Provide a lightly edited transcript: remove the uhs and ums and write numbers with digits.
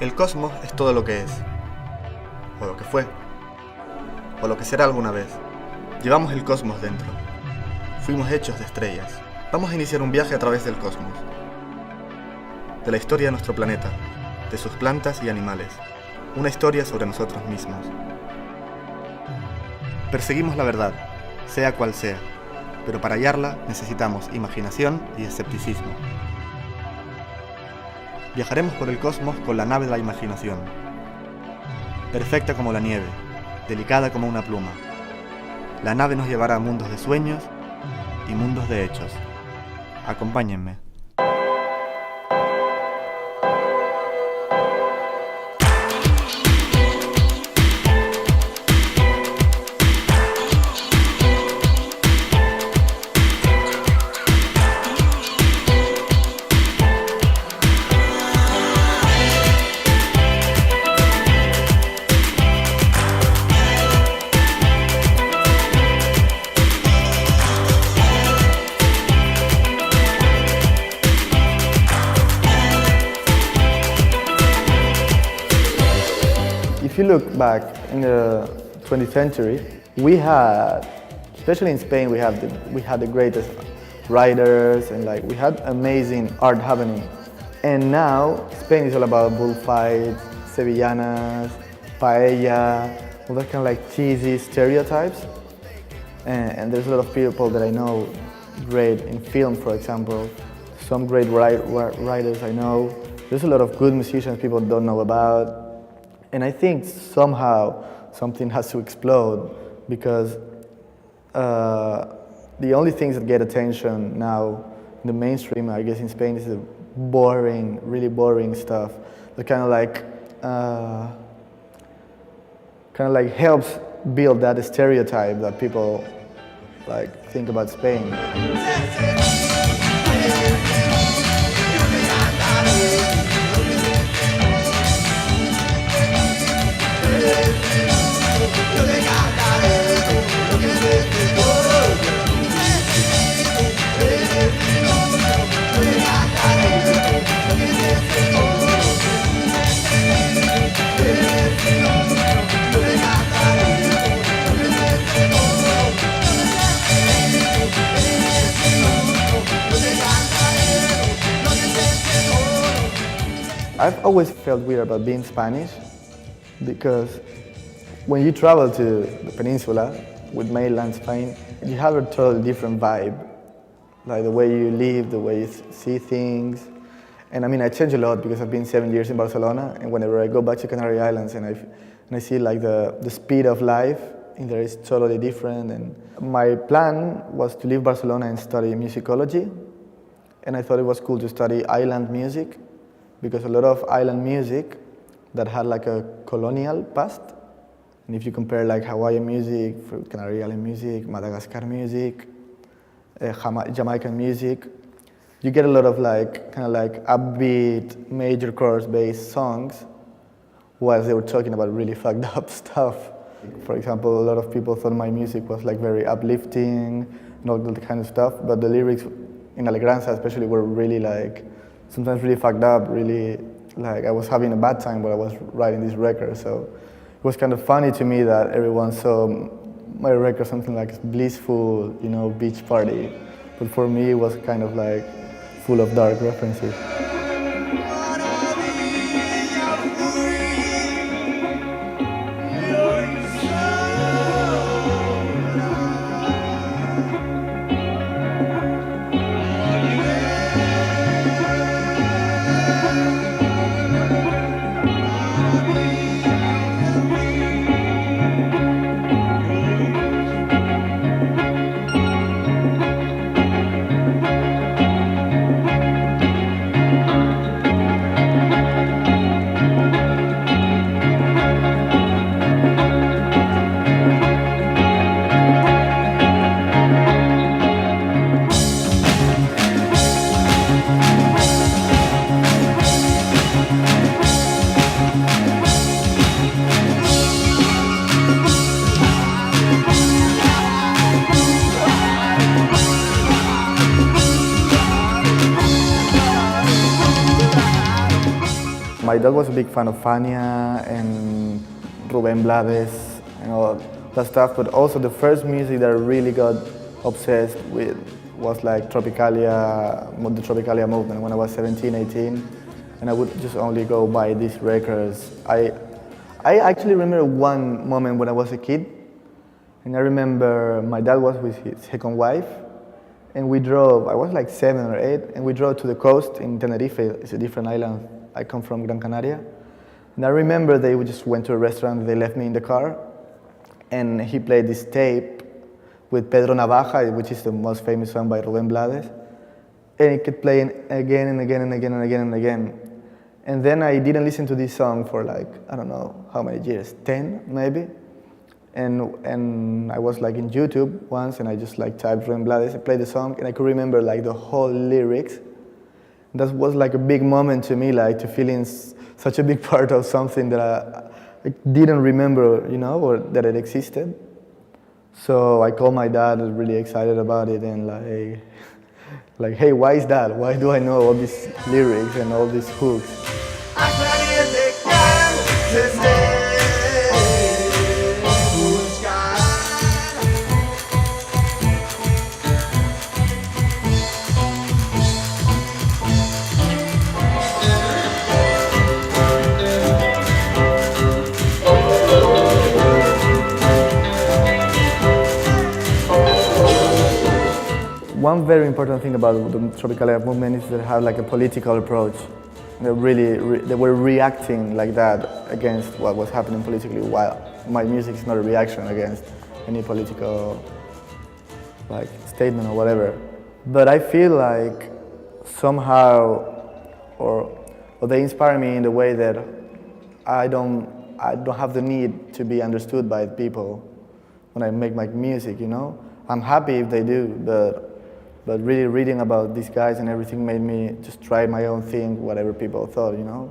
El cosmos es todo lo que es, o lo que fue, o lo que será alguna vez. Llevamos el cosmos dentro. Fuimos hechos de estrellas. Vamos a iniciar un viaje a través del cosmos. De la historia de nuestro planeta, de sus plantas y animales. Una historia sobre nosotros mismos. Perseguimos la verdad, sea cual sea, pero para hallarla necesitamos imaginación y escepticismo. Viajaremos por el cosmos con la nave de la imaginación. Perfecta como la nieve, delicada como una pluma. La nave nos llevará a mundos de sueños y mundos de hechos. Acompáñenme. If you look back in the 20th century, we had, especially in Spain, we had the greatest writers and we had amazing art happening. And now Spain is all about bullfights, sevillanas, paella, all that kind of cheesy stereotypes. And there's a lot of people that I know great in film, for example. Some great writers I know. There's a lot of good musicians people don't know about. And I think somehow something has to explode because the only things that get attention now in the mainstream, I guess in Spain, is the boring, really boring stuff that kind of helps build that stereotype that people think about Spain. I've always felt weird about being Spanish because when you travel to the peninsula with mainland Spain, you have a totally different vibe. The way you live, the way you see things. And I mean, I changed a lot because I've been 7 years in Barcelona, and whenever I go back to Canary Islands and I see the speed of life in there is totally different. And my plan was to leave Barcelona and study musicology. And I thought it was cool to study island music because a lot of island music that had a colonial past. And if you compare Hawaiian music, Canary Island music, Madagascar music, Jamaican music, you get a lot of upbeat, major chorus based songs while they were talking about really fucked up stuff. For example, a lot of people thought my music was very uplifting and all that kind of stuff, but the lyrics in Alegranza especially were really sometimes really fucked up, really I was having a bad time while I was writing this record. So it was kind of funny to me that everyone saw my record something blissful, beach party. But for me, it was kind of full of dark references. my dad was a big fan of Fania and Rubén Blades and all that stuff, but also the first music that I really got obsessed with was like Tropicalia, the Tropicalia movement when I was 17, 18, and I would just only go buy these records. I actually remember one moment when I was a kid, and I remember my dad was with his second wife, and we drove, I was like 7 or 8, and we drove to the coast in Tenerife. It's a different island. I come from Gran Canaria. And I remember they just went to a restaurant, they left me in the car, and he played this tape with Pedro Navaja, which is the most famous song by Rubén Blades, and it kept playing again and again and again and again and again. And then I didn't listen to this song for like, I don't know how many years, 10 maybe? And I was like in YouTube once, and I just like typed Rubén Blades, I played the song, and I could remember like the whole lyrics. That was like a big moment to me, like to feel in such a big part of something that I didn't remember, you know, or that it existed. So I called my dad, I was really excited about it, and like, hey, why is that? Why do I know all these lyrics and all these hooks? One very important thing about the Tropicalia movement is that they have like a political approach. They were reacting like that against what was happening politically, while my music is not a reaction against any political like statement or whatever. But I feel like somehow, or they inspire me in the way that I don't have the need to be understood by people when I make my music, you know? I'm happy if they do, but really reading about these guys and everything made me just try my own thing, whatever people thought, you know?